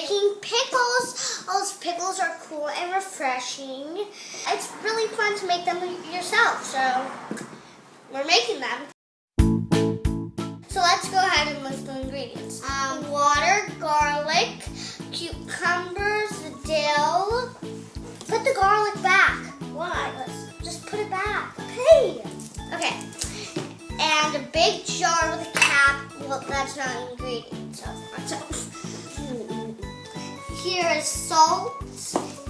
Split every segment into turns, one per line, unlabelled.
making pickles. Those pickles are cool and refreshing. It's really fun to make them yourself, so we're making them. So let's go ahead and list the ingredients. Water, garlic, cucumbers, dill. Put the garlic back. Why? Let's just put it back. Okay. Okay. And a big jar with a cap. Well, that's not an ingredient. So. Here is salt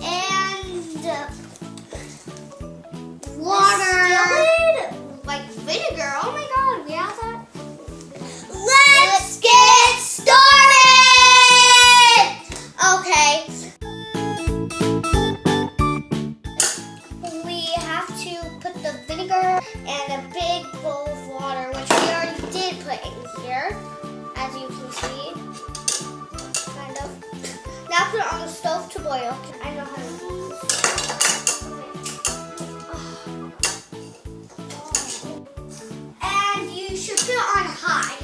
and water. Distilled, like vinegar. Oh my God, we have that. Let's get started. Okay. We have to put the vinegar and a big bowl of water, which we already did put in here, as you can see. Kind of. Now put it on the stove to boil. I know how to do this. And you should put it on high.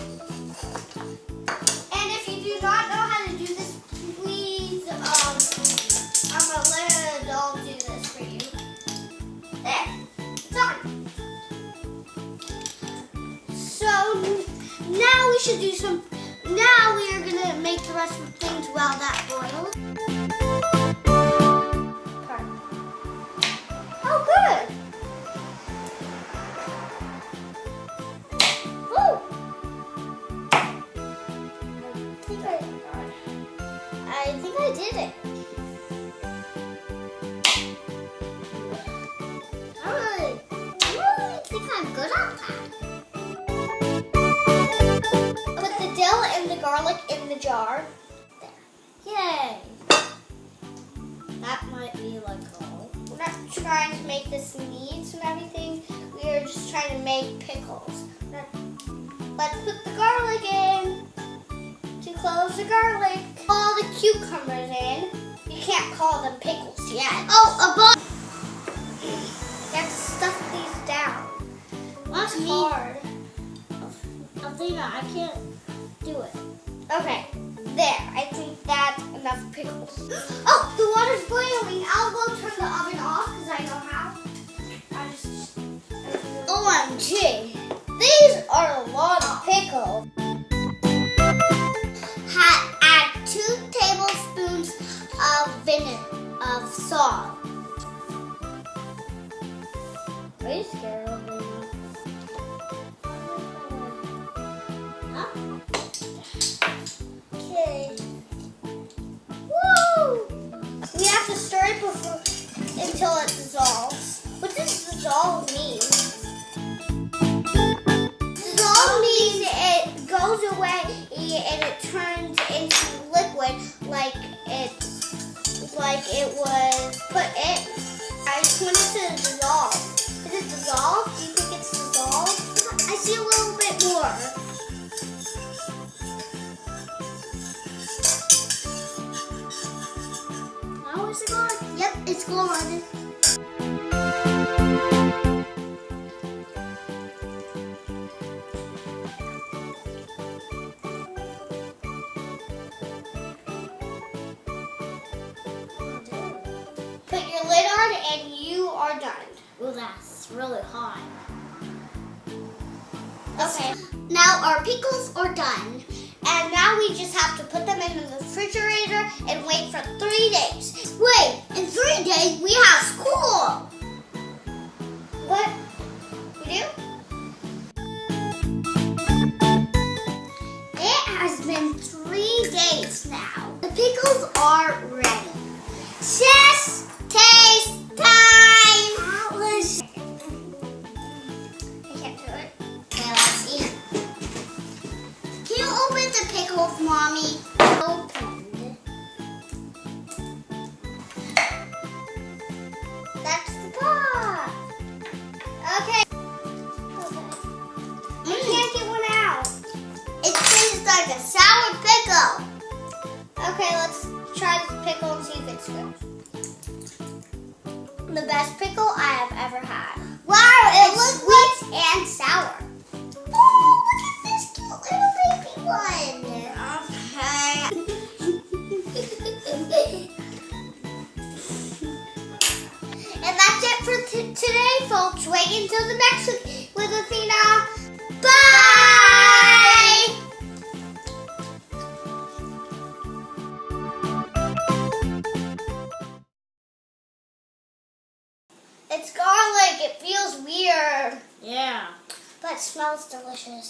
And if you do not know how to do this, please, I'm gonna let an adult do this for you. There, it's on. So now we should do some. Now we are gonna make the rest of the things while that boils. Oh, good. Woo. I think I did it. I really think I'm good at that. Put the dill and the garlic in the jar. There. Yay! That might be like all. We're not trying to make this neat and everything. We are just trying to make pickles. Let's put the garlic in. To close the garlic. All the cucumbers in. You can't call them pickles yet. Oh, a ball. You have to stuff these down. That's hard. Athena, I can't do it. Okay, there. I think that's enough pickles. Oh, the water's boiling. I'll go turn the oven off because I know how. OMG, these are a lot of pickles. Add 2 tablespoons of vinegar, of salt. Are you scared of me? Okay. Woo! We have to stir it until it dissolves. What does dissolve mean? Dissolve means it goes away and it turns into liquid like it was put in. I just want it to dissolve. Is it dissolved? Do you think it's dissolved? I see a little bit more. Now is it gone? Yep, it's gone. Put your lid on and you are done. Well, that's really hot. Okay, now our pickles are done. And now we just have to put them in the refrigerator and wait for 3 days. Wait, in 3 days we have school. What? We do? It has been 3 days now. The pickles are ready. Just taste time. I can't do it. Okay, let's see. Can you open the pickles, Mommy? Opened. That's the pot. Okay. I can't get one out. It tastes like a sour pickle. Okay, let's try this pickle and see if it's good. The best pickle I have ever had. Wow, it looks sweet and sour. Oh, look at this cute little baby one. Okay. it for today, folks. Wait until the next week with Athena. Bye! It's garlic. It feels weird.
Yeah.
But it smells delicious.